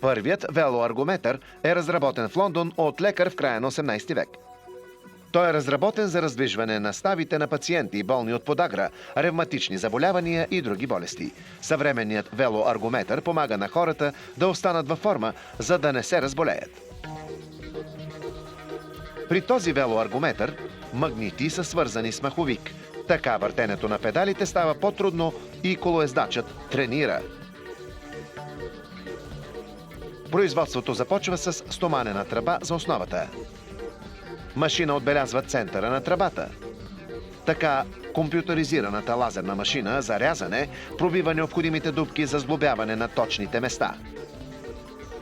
Първият велоаргометър е разработен в Лондон от лекар в края на 18 век. Той е разработен за раздвижване на ставите на пациенти, болни от подагра, ревматични заболявания и други болести. Съвременният велоаргометър помага на хората да останат във форма, за да не се разболеят. При този велоаргометър магнити са свързани с маховик. Така въртенето на педалите става по-трудно и колоездачът тренира. Производството започва с стоманена тръба за основата. Машина отбелязва центъра на тръбата. Така компютъризираната лазерна машина за рязане пробива необходимите дупки за сглобяване на точните места.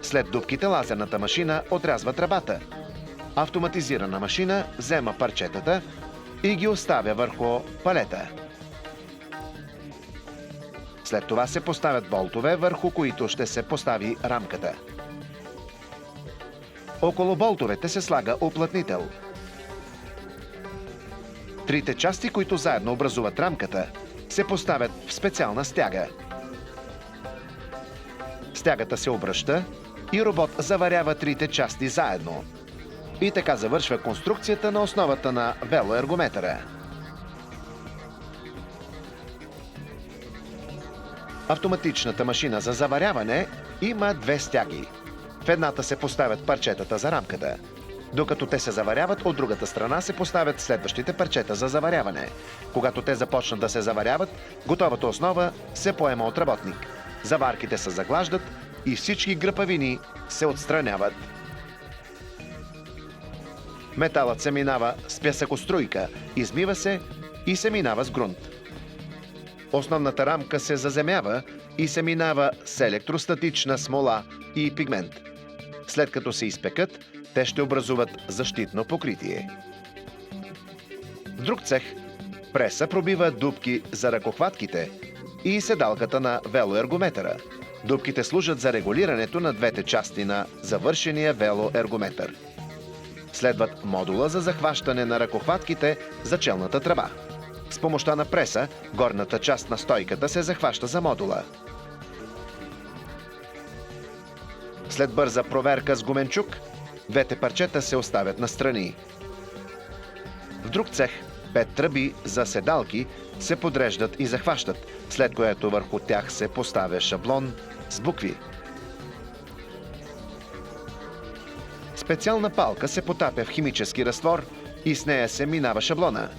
След дупките лазерната машина отрязва тръбата. Автоматизирана машина взема парчетата и ги оставя върху палета. След това се поставят болтове, върху които ще се постави рамката. Около болтовете се слага уплътнител. Трите части, които заедно образуват рамката, се поставят в специална стяга. Стягата се обръща и робот заварява трите части заедно. И така завършва конструкцията на основата на велоергометъра. Автоматичната машина за заваряване има две стяги. В едната се поставят парчетата за рамката. Докато те се заваряват, от другата страна се поставят следващите парчета за заваряване. Когато те започнат да се заваряват, готовата основа се поема от работник. Заварките се заглаждат и всички гръпавини се отстраняват. Металът се минава с пясъкоструйка, измива се и се минава с грунт. Основната рамка се заземява и се минава с електростатична смола и пигмент. След като се изпекат, те ще образуват защитно покритие. В друг цех преса пробива дупки за ръкохватките и седалката на велоергометъра. Дупките служат за регулирането на двете части на завършения велоергометър. Следват модула за захващане на ръкохватките за челната тръба. С помощта на преса, горната част на стойката се захваща за модула. След бърза проверка с гуменчук, двете парчета се оставят настрани. В друг цех 5 тръби за седалки се подреждат и захващат, след което върху тях се поставя шаблон с букви. Специална палка се потапя в химически разтвор и с нея се минава шаблона.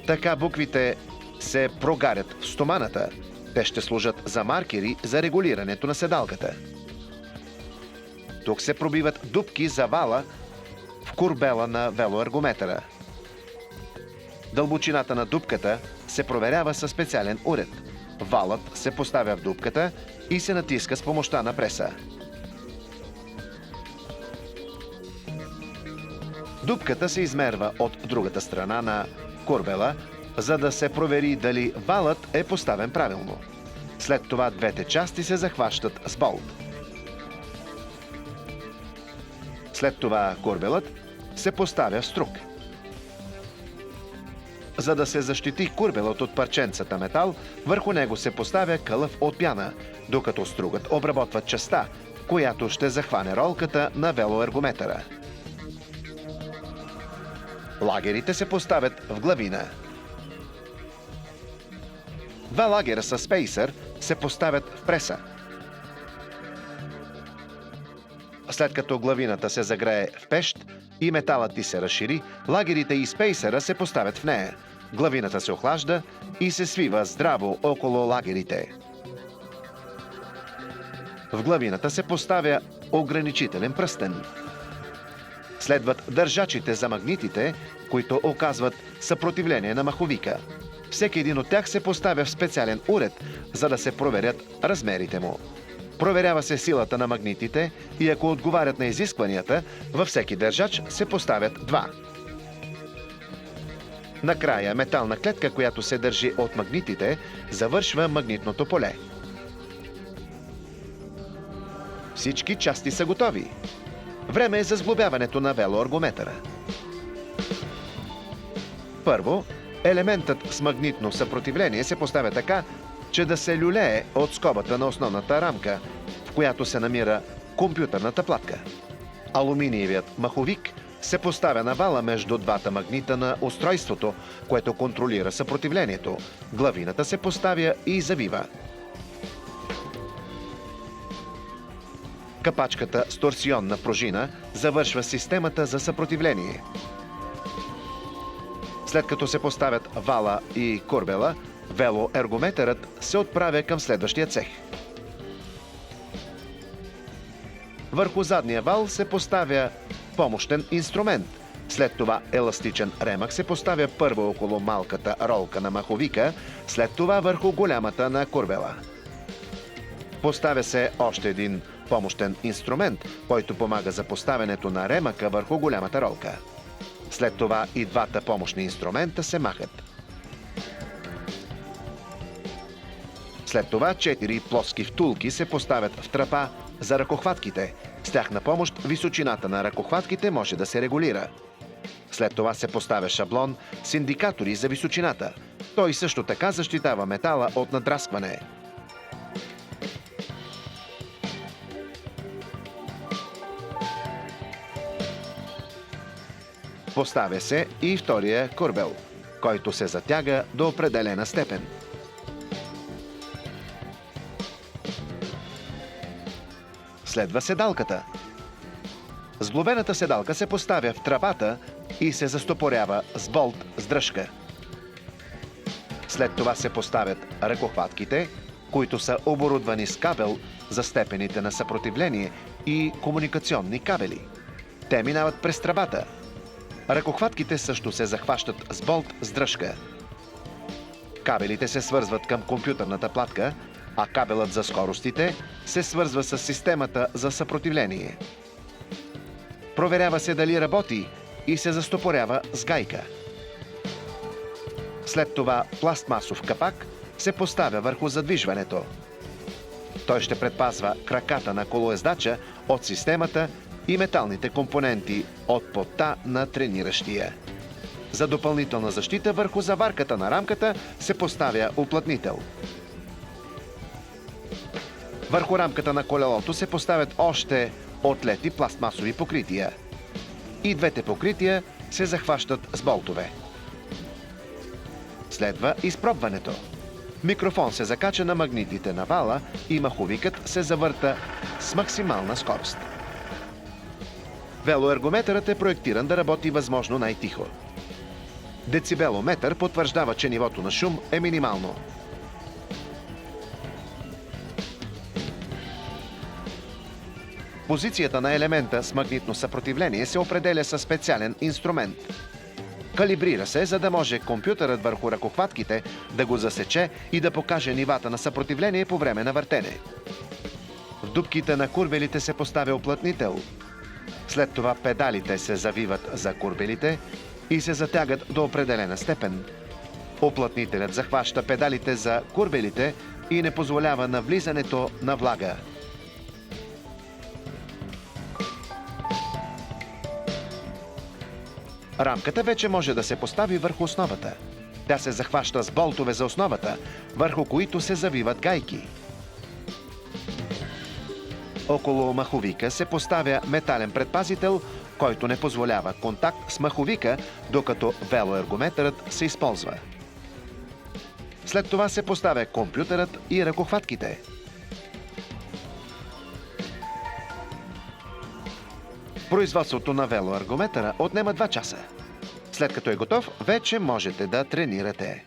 Така буквите се прогарят в стоманата. Те ще служат за маркери за регулирането на седалката. Тук се пробиват дупки за вала в курбела на велоергометъра. Дълбочината на дупката се проверява със специален уред. Валът се поставя в дупката и се натиска с помощта на преса. Дупката се измерва от другата страна на курбела, за да се провери дали валът е поставен правилно. След това двете части се захващат с болт. След това курбелът се поставя в струк. За да се защити курбелът от парченцата метал, върху него се поставя кълъв от пяна, докато стругът обработва частта, която ще захване ролката на велоергометъра. Лагерите се поставят в главина. Два лагера с спейсър се поставят в преса. След като главината се загрее в пещ и металът ти се разшири, лагерите и спейсъра се поставят в нея. Главината се охлажда и се свива здраво около лагерите. В главината се поставя ограничителен пръстен. Следват държачите за магнитите, които оказват съпротивление на маховика. Всеки един от тях се поставя в специален уред, за да се проверят размерите му. Проверява се силата на магнитите и ако отговарят на изискванията, във всеки държач се поставят два. Накрая метална клетка, която се държи от магнитите, завършва магнитното поле. Всички части са готови. Време е за сглобяването на велоергометъра. Първо, елементът с магнитно съпротивление се поставя така, че да се люлее от скобата на основната рамка, в която се намира компютърната платка. Алуминиевият маховик се поставя на вала между двата магнита на устройството, което контролира съпротивлението. Главината се поставя и завива. Капачката с торсионна пружина завършва системата за съпротивление. След като се поставят вала и курбела, велоергометърът се отправя към следващия цех. Върху задния вал се поставя помощен инструмент. След това еластичен ремък се поставя първо около малката ролка на маховика, след това върху голямата на курбела. Поставя се още един помощен инструмент, който помага за поставянето на ремъка върху голямата ролка. След това и двата помощни инструмента се махат. След това 4 плоски втулки се поставят в трапа за ръкохватките. С тяхна помощ височината на ръкохватките може да се регулира. След това се поставя шаблон с индикатори за височината. Той също така защитава метала от надраскване. Поставя се и втория курбел, който се затяга до определена степен. Следва седалката. Сглобената седалка се поставя в трапата и се застопорява с болт с дръжка. След това се поставят ръкохватките, които са оборудвани с кабел за степените на съпротивление и комуникационни кабели. Те минават през тръбата. Ръкохватките също се захващат с болт с дръжка. Кабелите се свързват към компютърната платка, а кабелът за скоростите се свързва с системата за съпротивление. Проверява се дали работи и се застопорява с гайка. След това пластмасов капак се поставя върху задвижването. Той ще предпазва краката на колоездача от системата и металните компоненти от пота на трениращия. За допълнителна защита върху заварката на рамката се поставя уплътнител. Върху рамката на колелото се поставят още отлети пластмасови покрития. И двете покрития се захващат с болтове. Следва изпробването. Микрофон се закача на магнитите на вала и маховикът се завърта с максимална скорост. Велоергометърът е проектиран да работи възможно най-тихо. Децибелометър потвърждава, че нивото на шум е минимално. Позицията на елемента с магнитно съпротивление се определя със специален инструмент. Калибрира се, за да може компютърът върху ръкохватките да го засече и да покаже нивата на съпротивление по време на въртене. В дупките на курбелите се поставя уплътнител. След това педалите се завиват за курбелите и се затягат до определена степен. Уплътнителят захваща педалите за курбелите и не позволява навлизането на влага. Рамката вече може да се постави върху основата. Тя се захваща с болтове за основата, върху които се завиват гайки. Около маховика се поставя метален предпазител, който не позволява контакт с маховика, докато велоергометърът се използва. След това се поставя компютърът и ръкохватките. Производството на велоергометъра отнема 2 часа. След като е готов, вече можете да тренирате.